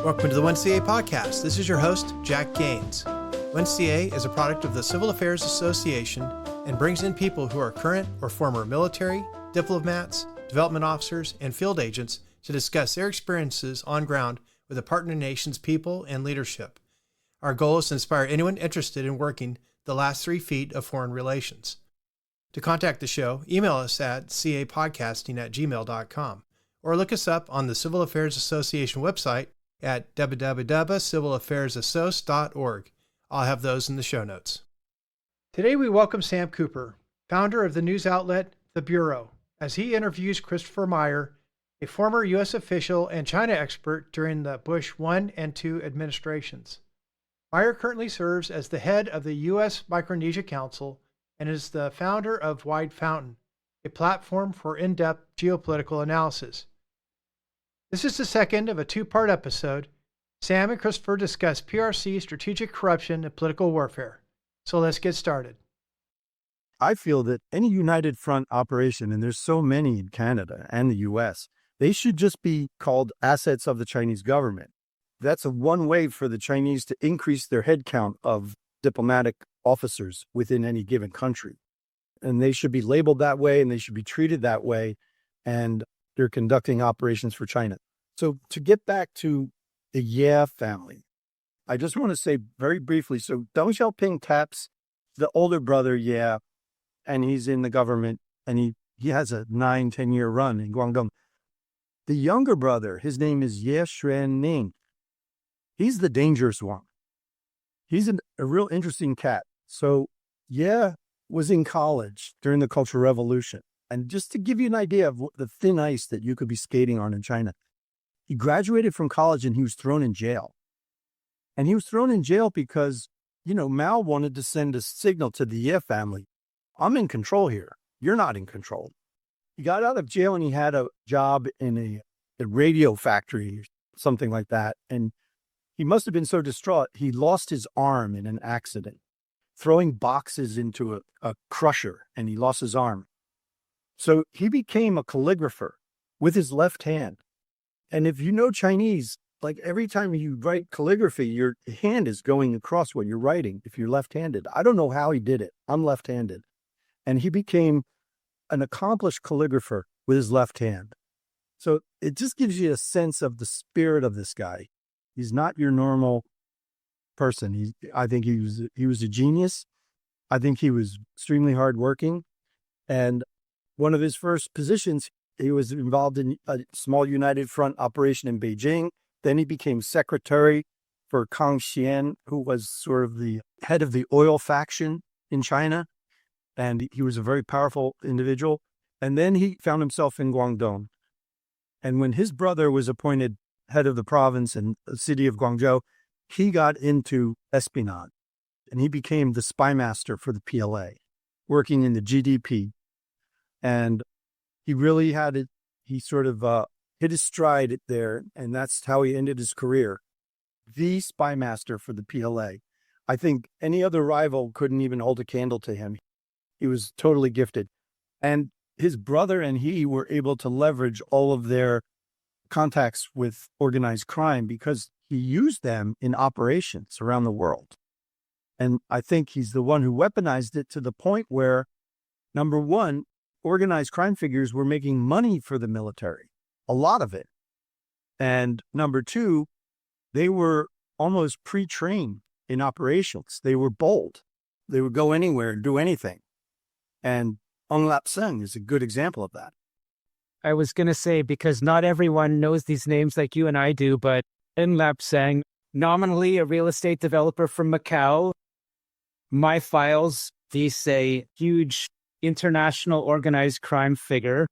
Welcome to the 1CA podcast. This is your host, Jack Gaines. 1CA is a product of the Civil Affairs Association and brings in people who are current or former military, diplomats, development officers, and field agents to discuss their experiences on ground with the partner nation's people and leadership. Our goal is to inspire anyone interested in working the last 3 feet of foreign relations. To contact the show, email us at capodcasting@gmail.com or look us up on the Civil Affairs Association website at www.civilaffairsassoc.org. I'll have those in the show notes. Today we welcome Sam Cooper, founder of the news outlet The Bureau, as he interviews Christopher Meyer, a former U.S. official and China expert during the Bush 1 and 2 administrations. Meyer currently serves as the head of the U.S. Micronesia Council and is the founder of Wide Fountain, a platform for in-depth geopolitical analysis. This is the second of a 2-part episode. Sam and Christopher discuss PRC, strategic corruption, and political warfare. So let's get started. I feel that any united front operation, and there's so many in Canada and the U.S., they should just be called assets of the Chinese government. That's one way for the Chinese to increase their headcount of diplomatic officers within any given country. And they should be labeled that way, and they should be treated that way. And they're conducting operations for China. So to get back to the Ye family, I just want to say very briefly, so Deng Xiaoping taps the older brother Ye, and he's in the government, and he has a 9-10 year run in Guangdong. The younger brother, his name is Ye Xuanning. He's the dangerous one. He's a real interesting cat. So Ye was in college during the Cultural Revolution. And just to give you an idea of the thin ice that you could be skating on in China, he graduated from college and he was thrown in jail. And he was thrown in jail because, Mao wanted to send a signal to the Ye family. I'm in control here. You're not in control. He got out of jail and he had a job in a radio factory or something like that. And he must have been so distraught, he lost his arm in an accident, throwing boxes into a crusher, and he lost his arm. So he became a calligrapher with his left hand. And if you know Chinese, like every time you write calligraphy, your hand is going across what you're writing if you're left-handed. I don't know how he did it. I'm left-handed. And he became an accomplished calligrapher with his left hand. So it just gives you a sense of the spirit of this guy. He's not your normal person. I think he was a genius. I think he was extremely hardworking. And one of his first positions, he was involved in a small United Front operation in Beijing. Then he became secretary for Kang Xian, who was sort of the head of the oil faction in China. And he was a very powerful individual. And then he found himself in Guangdong. And when his brother was appointed head of the province and the city of Guangzhou, he got into espionage. And he became the spy master for the PLA, working in the GDP. And he really had it, he sort of hit his stride there, and that's how he ended his career. The spy master for the PLA. I think any other rival couldn't even hold a candle to him. He was totally gifted. And his brother and he were able to leverage all of their contacts with organized crime because he used them in operations around the world. And I think he's the one who weaponized it to the point where, number one, organized crime figures were making money for the military, a lot of it. And number two, they were almost pre-trained in operations. They were bold. They would go anywhere and do anything. And Ong Lap Seng is a good example of that. I was going to say, because not everyone knows these names like you and I do, but Ong Lap Seng, nominally a real estate developer from Macau. My files, these say huge international organized crime figure,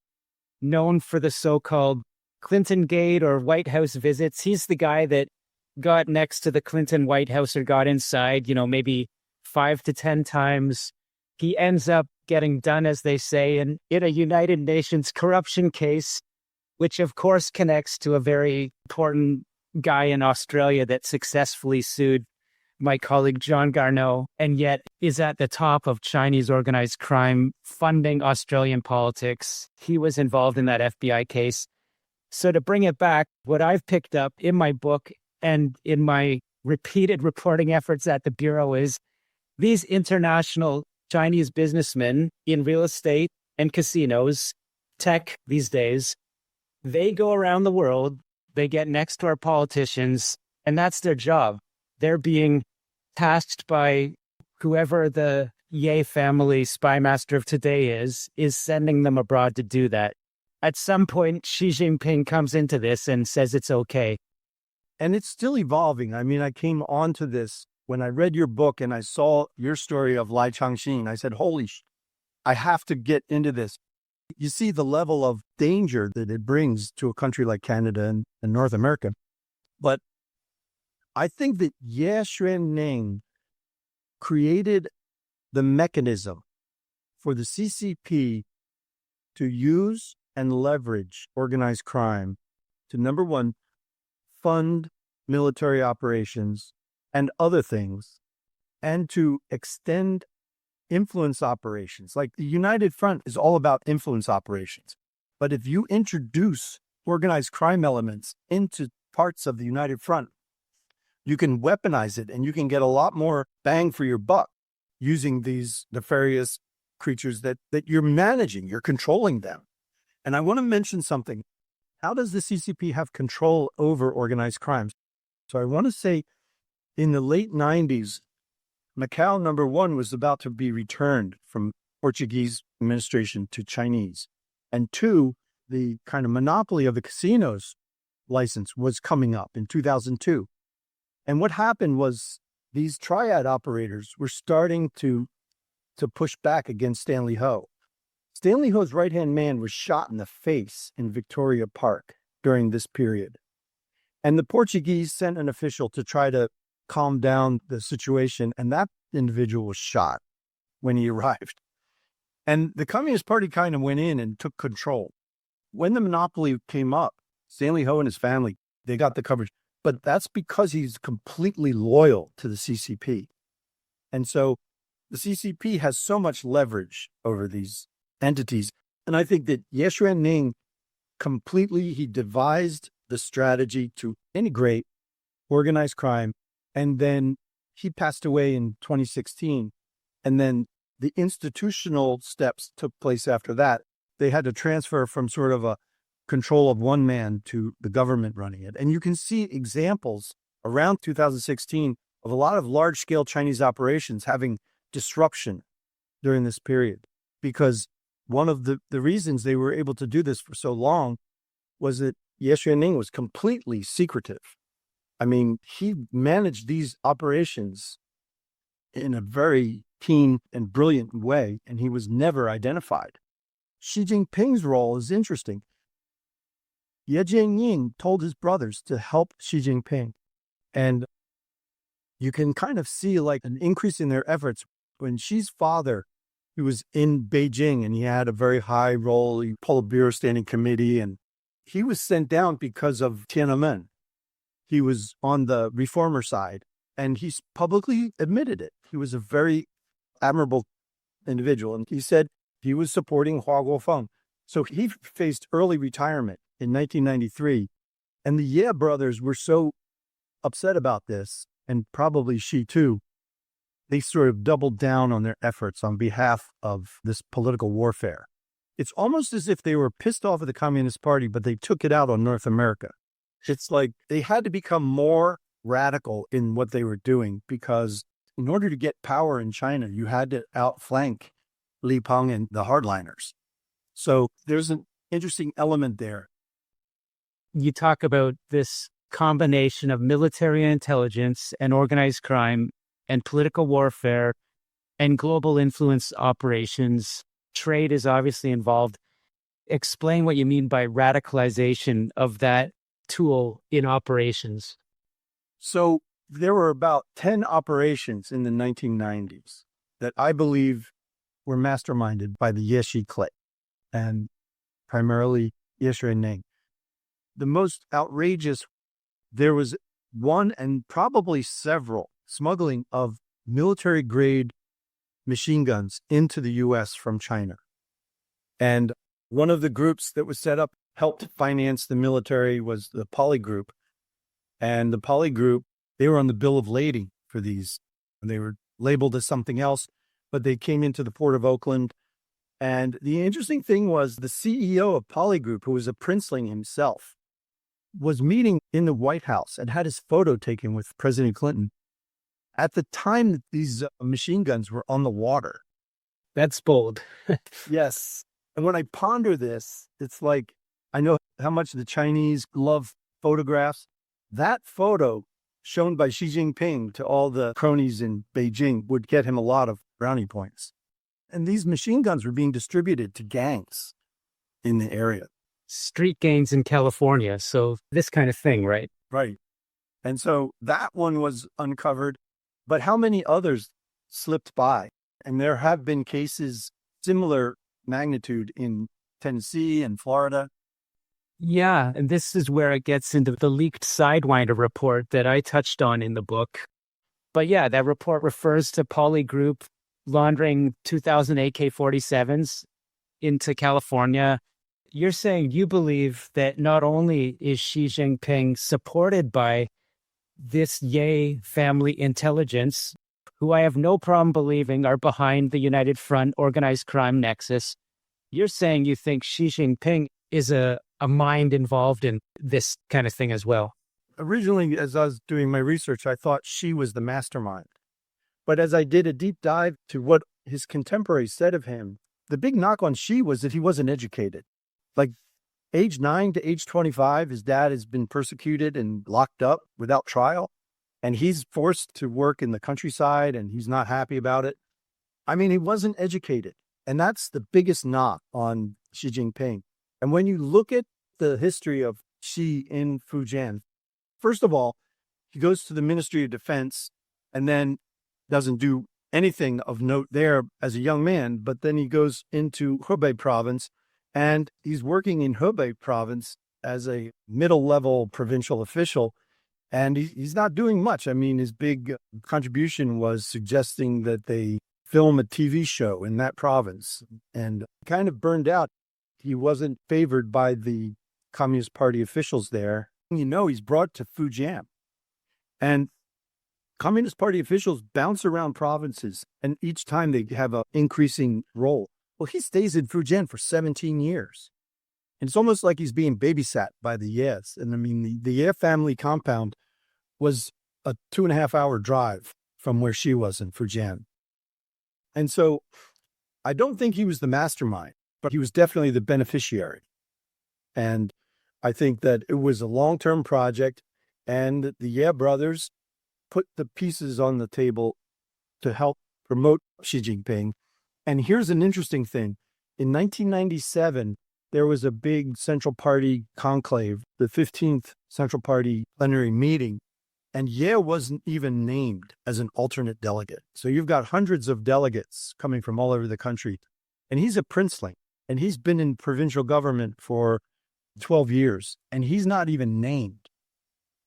known for the so-called Clinton Gate or White House visits. He's the guy that got next to the Clinton White House or got inside, maybe 5 to 10 times. He ends up getting done, as they say, in a United Nations corruption case, which of course connects to a very important guy in Australia that successfully sued my colleague John Garneau, and yet is at the top of Chinese organized crime, funding Australian politics. He was involved in that FBI case. So to bring it back, what I've picked up in my book and in my repeated reporting efforts at the Bureau is these international Chinese businessmen in real estate and casinos, tech these days, they go around the world, they get next to our politicians, and that's their job. They're being tasked by whoever the Ye family spy master of today is sending them abroad to do that. At some point, Xi Jinping comes into this and says it's okay. And it's still evolving. I mean, I came onto this when I read your book and I saw your story of Lai Changxin. I said, I have to get into this. You see the level of danger that it brings to a country like Canada and North America. But I think that Ye Xuanning created the mechanism for the CCP to use and leverage organized crime to, number one, fund military operations and other things, and to extend influence operations. Like the United Front is all about influence operations. But if you introduce organized crime elements into parts of the United Front, you can weaponize it and you can get a lot more bang for your buck using these nefarious creatures that you're managing, you're controlling them. And I want to mention something. How does the CCP have control over organized crimes? So I want to say in the late 90s, Macau, number one, was about to be returned from Portuguese administration to Chinese. And two, the kind of monopoly of the casinos license was coming up in 2002. And what happened was these triad operators were starting to push back against Stanley Ho. Stanley Ho's right-hand man was shot in the face in Victoria Park during this period. And the Portuguese sent an official to try to calm down the situation, and that individual was shot when he arrived. And the Communist Party kind of went in and took control. When the monopoly came up, Stanley Ho and his family, they got the coverage. But that's because he's completely loyal to the CCP. And so the CCP has so much leverage over these entities. And I think that Ye Xuanning he devised the strategy to integrate organized crime. And then he passed away in 2016. And then the institutional steps took place after that. They had to transfer from sort of a control of one man to the government running it. And you can see examples around 2016 of a lot of large-scale Chinese operations having disruption during this period. Because one of the reasons they were able to do this for so long was that Ye Xuanning was completely secretive. I mean, he managed these operations in a very keen and brilliant way, and he was never identified. Xi Jinping's role is interesting. Ye Jianying told his brothers to help Xi Jinping. And you can kind of see like an increase in their efforts when Xi's father, who was in Beijing and he had a very high role, he Politburo Standing Committee, and he was sent down because of Tiananmen. He was on the reformer side, and he publicly admitted it. He was a very admirable individual, and he said he was supporting Hua Guofeng. So he faced early retirement in 1993, and the Ye brothers were so upset about this, and probably Xi too, they sort of doubled down on their efforts on behalf of this political warfare. It's almost as if they were pissed off at the Communist Party, but they took it out on North America. It's like they had to become more radical in what they were doing because in order to get power in China, you had to outflank Li Peng and the hardliners. So there's an interesting element there. You talk about this combination of military intelligence and organized crime and political warfare and global influence operations. Trade is obviously involved. Explain what you mean by radicalization of that tool in operations. So there were about 10 operations in the 1990s that I believe were masterminded by the Yezi clique and primarily Ye Xuanning. The most outrageous, there was one and probably several smuggling of military-grade machine guns into the U.S. from China. And one of the groups that was set up, helped finance the military, was the Poly Group. And the Poly Group, they were on the bill of lading for these. And they were labeled as something else, but they came into the port of Oakland. And the interesting thing was the CEO of Poly Group, who was a princeling himself, was meeting in the White House and had his photo taken with President Clinton at the time that these machine guns were on the water. That's bold. Yes. And when I ponder this, it's like, I know how much the Chinese love photographs. That photo shown by Xi Jinping to all the cronies in Beijing would get him a lot of brownie points. And these machine guns were being distributed to gangs in the area. Street gangs in California. So this kind of thing, right? Right. And so that one was uncovered. But how many others slipped by? And there have been cases similar magnitude in Tennessee and Florida. Yeah, and this is where it gets into the leaked Sidewinder report that I touched on in the book. But yeah, that report refers to Poly Group laundering 2,000 AK-47s into California. You're saying you believe that not only is Xi Jinping supported by this Ye family intelligence, who I have no problem believing are behind the United Front organized crime nexus, you're saying you think Xi Jinping is a mind involved in this kind of thing as well. Originally, as I was doing my research, I thought Xi was the mastermind. But as I did a deep dive to what his contemporaries said of him, the big knock on Xi was that he wasn't educated. Like age 9 to age 25, his dad has been persecuted and locked up without trial. And he's forced to work in the countryside and he's not happy about it. I mean, he wasn't educated. And that's the biggest knock on Xi Jinping. And when you look at the history of Xi in Fujian, first of all, he goes to the Ministry of Defense and then doesn't do anything of note there as a young man, but then he goes into Hebei province and he's working in Hebei province as a middle-level provincial official, and he's not doing much. I mean, his big contribution was suggesting that they film a TV show in that province, and kind of burned out. He wasn't favored by the Communist Party officials there. You know, he's brought to Fujian, and Communist Party officials bounce around provinces, and each time they have an increasing role. Well, he stays in Fujian for 17 years. And it's almost like he's being babysat by the Yes. And I mean, the Ye family compound was a 2.5-hour drive from where she was in Fujian. And so I don't think he was the mastermind, but he was definitely the beneficiary. And I think that it was a long-term project, and the Ye brothers put the pieces on the table to help promote Xi Jinping. And here's an interesting thing. In 1997, there was a big Central Party conclave, the 15th Central Party plenary meeting, and Ye wasn't even named as an alternate delegate. So you've got hundreds of delegates coming from all over the country. And he's a princeling, and he's been in provincial government for 12 years, and he's not even named.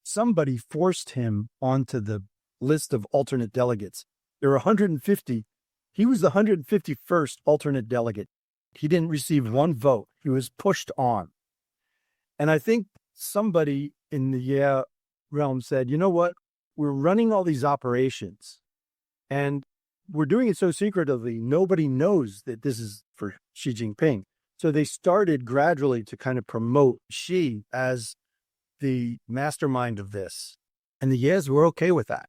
Somebody forced him onto the list of alternate delegates. There were 150. He was the 151st alternate delegate. He didn't receive one vote. He was pushed on. And I think somebody in the Ye realm said, you know what? We're running all these operations, and we're doing it so secretively, nobody knows that this is for Xi Jinping. So they started gradually to kind of promote Xi as the mastermind of this. And the Yes were okay with that.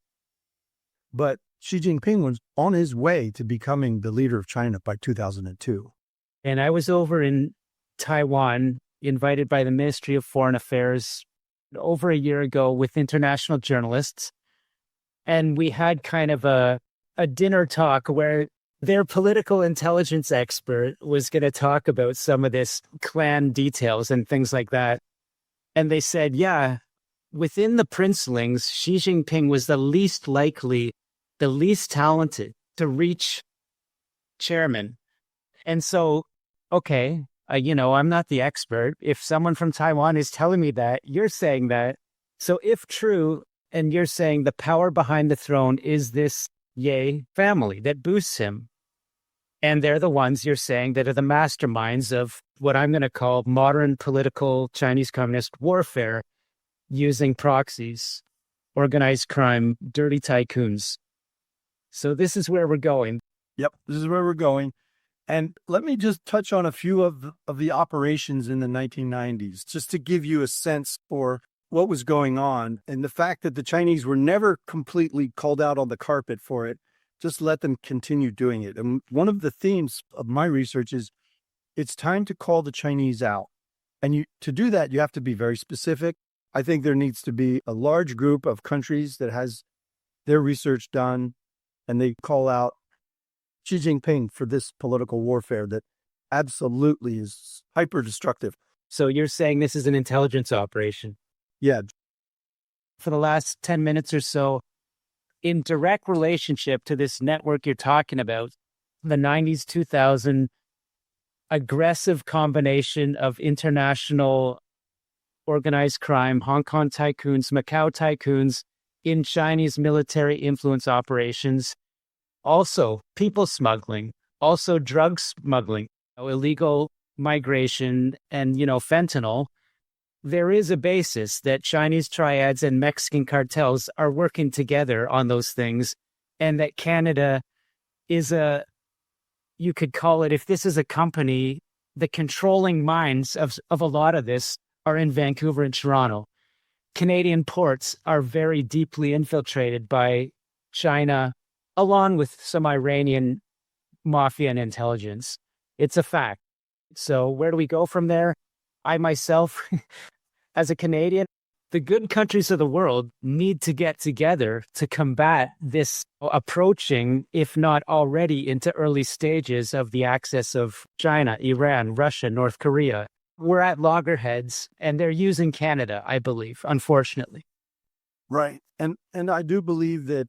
But Xi Jinping was on his way to becoming the leader of China by 2002. And I was over in Taiwan, invited by the Ministry of Foreign Affairs over a year ago with international journalists. And we had kind of a dinner talk where their political intelligence expert was going to talk about some of this clan details and things like that. And they said, yeah, within the princelings, Xi Jinping was the least likely, the least talented to reach chairman. And so, okay, I'm not the expert. If someone from Taiwan is telling me that, you're saying that. So if true, and you're saying the power behind the throne is this Ye family that boosts him, and they're the ones you're saying that are the masterminds of what I'm going to call modern political Chinese communist warfare, using proxies, organized crime, dirty tycoons. So this is where we're going. Yep, this is where we're going. And let me just touch on a few of the operations in the 1990s, just to give you a sense for what was going on. And the fact that the Chinese were never completely called out on the carpet for it, just let them continue doing it. And one of the themes of my research is it's time to call the Chinese out. And to do that, you have to be very specific. I think there needs to be a large group of countries that has their research done, and they call out Xi Jinping for this political warfare that absolutely is hyper destructive. So you're saying this is an intelligence operation? Yeah. For the last 10 minutes or so, in direct relationship to this network you're talking about, the 90s, 2000 aggressive combination of international organized crime, Hong Kong tycoons, Macau tycoons, in Chinese military influence operations, also people smuggling, also drug smuggling, illegal migration, and, fentanyl. There is a basis that Chinese triads and Mexican cartels are working together on those things, and that Canada is you could call it, if this is a company, the controlling minds of a lot of this are in Vancouver and Toronto. Canadian ports are very deeply infiltrated by China, along with some Iranian mafia and intelligence. It's a fact. So where do we go from there? I myself, as a Canadian, the good countries of the world need to get together to combat this approaching, if not already into early stages of the axis of China, Iran, Russia, North Korea. We're at loggerheads, and they're using Canada, I believe, unfortunately. Right. And I do believe that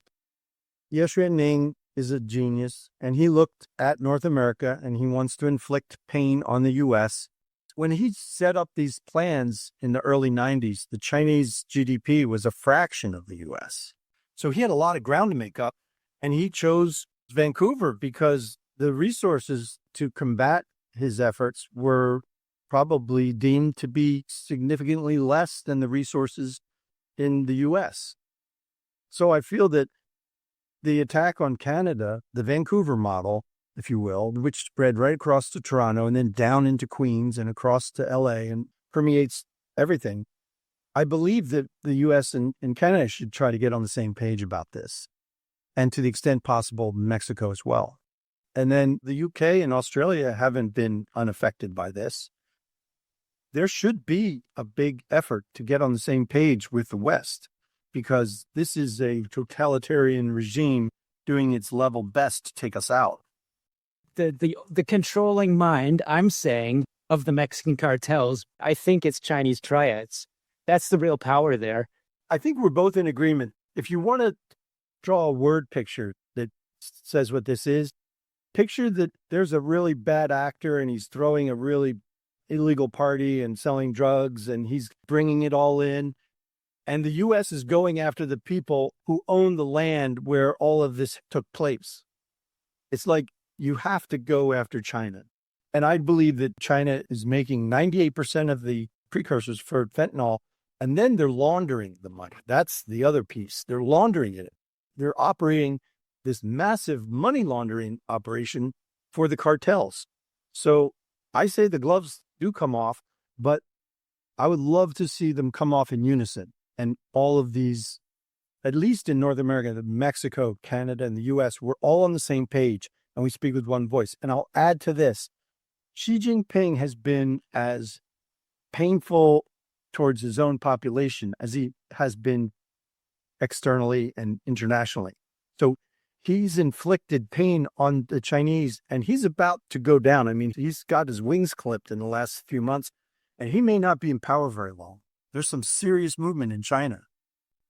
Ye Xuanning is a genius, and he looked at North America, and he wants to inflict pain on the U.S. When he set up these plans in the early 90s, the Chinese GDP was a fraction of the U.S. So he had a lot of ground to make up, and he chose Vancouver because the resources to combat his efforts were probably deemed to be significantly less than the resources in the U.S. So I feel that the attack on Canada, the Vancouver model, if you will, which spread right across to Toronto and then down into Queens and across to LA and permeates everything. I believe that the US and Canada should try to get on the same page about this. And to the extent possible, Mexico as well. And then the UK and Australia haven't been unaffected by this. There should be a big effort to get on the same page with the West, because this is a totalitarian regime doing its level best to take us out. The controlling mind, I'm saying, of the Mexican cartels, I think it's Chinese triads. That's the real power there. I think we're both in agreement. If you want to draw a word picture that says what this is, picture that there's a really bad actor and he's throwing a really illegal party and selling drugs and he's bringing it all in. And the U.S. is going after the people who own the land where all of this took place. It's like you have to go after China. And I believe that China is making 98% of the precursors for fentanyl, and then they're laundering the money. That's the other piece. They're laundering it. They're operating this massive money laundering operation for the cartels. So I say the gloves do come off, but I would love to see them come off in unison. And all of these, at least in North America, Mexico, Canada, and the U.S., we're all on the same page and we speak with one voice. And I'll add to this, Xi Jinping has been as painful towards his own population as he has been externally and internationally. So he's inflicted pain on the Chinese and he's about to go down. I mean, he's got his wings clipped in the last few months and he may not be in power very long. There's some serious movement in China.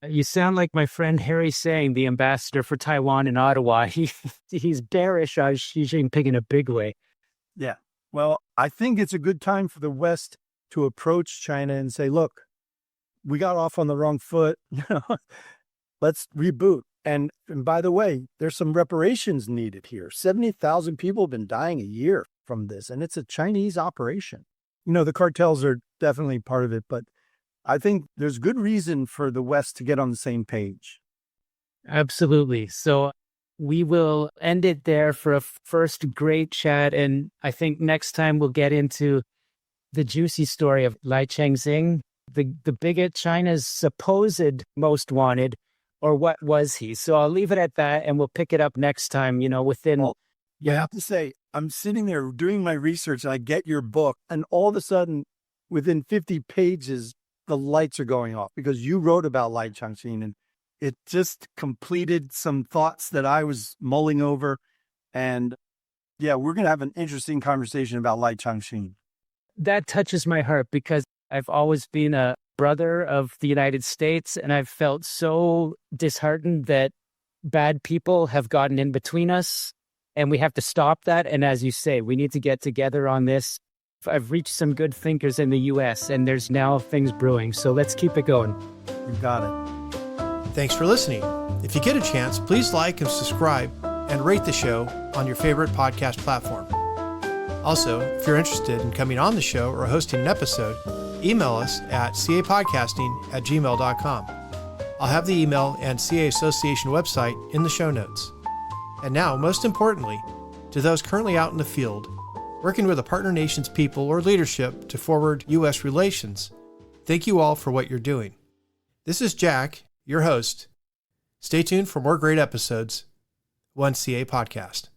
You sound like my friend Harry Sang, the ambassador for Taiwan in Ottawa. He's bearish on Xi Jinping in a big way. Yeah. Well, I think it's a good time for the West to approach China and say, look, we got off on the wrong foot. Let's reboot. And by the way, there's some reparations needed here. 70,000 people have been dying a year from this, and it's a Chinese operation. The cartels are definitely part of it, but I think there's good reason for the West to get on the same page. Absolutely. So we will end it there for a first great chat. And I think next time we'll get into the juicy story of Lai Changxing, the bigot, China's supposed most wanted, or what was he? So I'll leave it at that and we'll pick it up next time, within. Well, I have to say, I'm sitting there doing my research and I get your book, and all of a sudden, within 50 pages, the lights are going off because you wrote about Lai Changxing, and it just completed some thoughts that I was mulling over. And yeah, we're going to have an interesting conversation about Lai Changxing. That touches my heart because I've always been a brother of the United States, and I've felt so disheartened that bad people have gotten in between us, and we have to stop that. And as you say, we need to get together on this. I've reached some good thinkers in the U.S., and there's now things brewing. So let's keep it going. You got it. Thanks for listening. If you get a chance, please like and subscribe and rate the show on your favorite podcast platform. Also, if you're interested in coming on the show or hosting an episode, email us at capodcasting@gmail.com. I'll have the email and CA Association website in the show notes. And now, most importantly, to those currently out in the field, working with a partner nation's people or leadership to forward U.S. relations, thank you all for what you're doing. This is Jack, your host. Stay tuned for more great episodes. One CA Podcast.